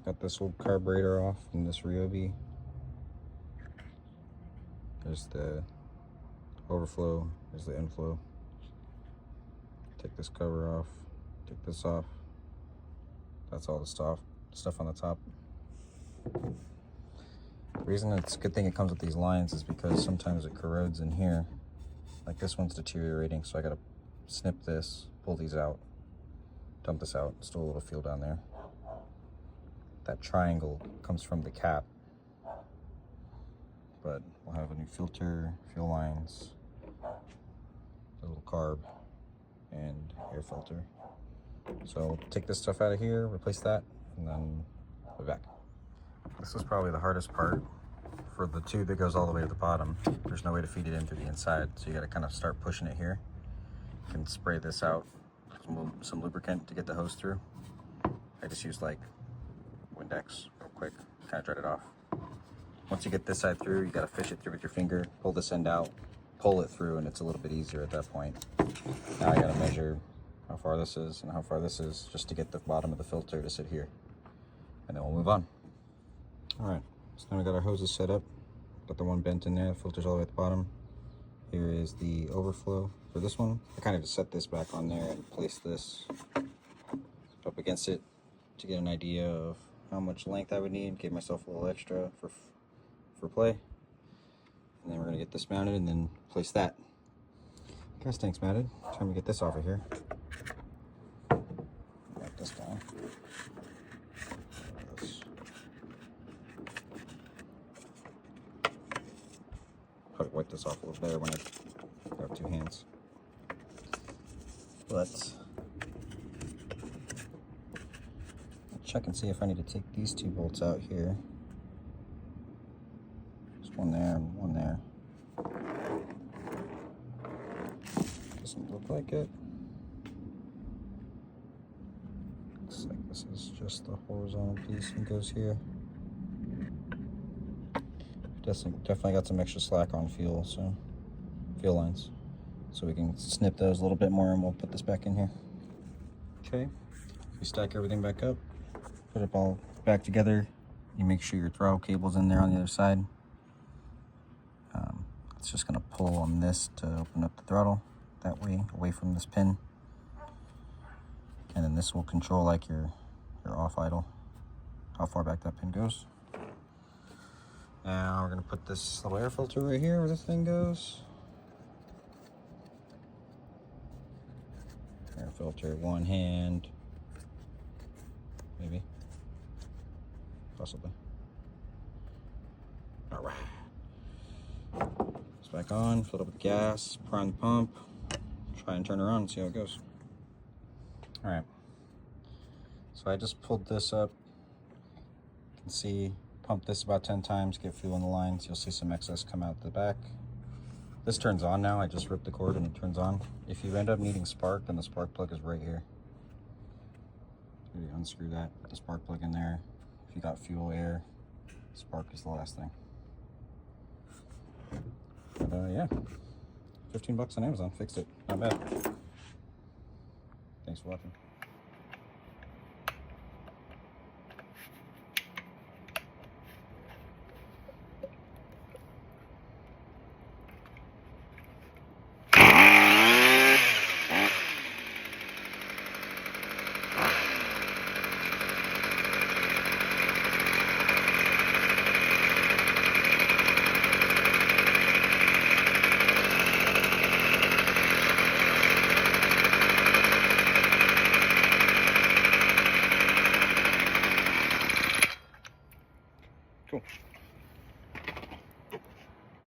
Got this old carburetor off from this Ryobi. There's the overflow, there's the inflow. Take this cover off, take this off. That's all the stuff on the top. The reason it's a good thing it comes with these lines is because sometimes it corrodes in here. Like this one's deteriorating, so I gotta snip this, pull these out, dump this out, still a little feel down there. That triangle comes from the cap. But we'll have a new filter, fuel lines, a little carb, and air filter. So take this stuff out of here, replace that, and then put it back. This was probably the hardest part. For the tube that goes all the way to the bottom, there's no way to feed it in through the inside, so you got to kind of start pushing it here. You can spray this out, some lubricant to get the hose through. I just used like Windex real quick, kind of dried it off. Once you get this side through, you got to fish it through with your finger, pull this end out, pull it through, and it's a little bit easier at that point. Now I got to measure how far this is and how far this is just to get the bottom of the filter to sit here, and then we'll move on. All right, so now we got our hoses set up. Got the one bent in there, the filter's all the way at the bottom. Here is the overflow for this one. I kind of just set this back on there and place this up against it to get an idea of how much length I would need. Give myself a little extra for play. And then we're gonna get this mounted and then place that. Gas tank's mounted. Time to get this off of here. Write this down. Probably wipe this off a little better when I have two hands. Let's check and see if I need to take these two bolts out here. There's one there and one there. Doesn't look like it. Looks like this is just the horizontal piece and goes here. Definitely got some extra slack on fuel lines. So we can snip those a little bit more and we'll put this back in here. Okay, we stack everything back up, put it all back together. You make sure your throttle cable's in there on the other side. It's just gonna pull on this to open up the throttle, that way, away from this pin. And then this will control like your off idle, how far back that pin goes. Now we're gonna put this little air filter right here where this thing goes. Air filter, one hand, maybe, possibly. All right. It's back on, fill it up with gas, prime the pump, try and turn around and see how it goes. All right. So I just pulled this up. You can see, pump this about 10 times, get fuel in the lines. You'll see some excess come out the back. This turns on now. I just ripped the cord and it turns on. If you end up needing spark, then the spark plug is right here. So you unscrew that, put the spark plug in there. If you got fuel, air, spark is the last thing. But yeah, 15 bucks on Amazon, fixed it, not bad. Thanks for watching. Cool.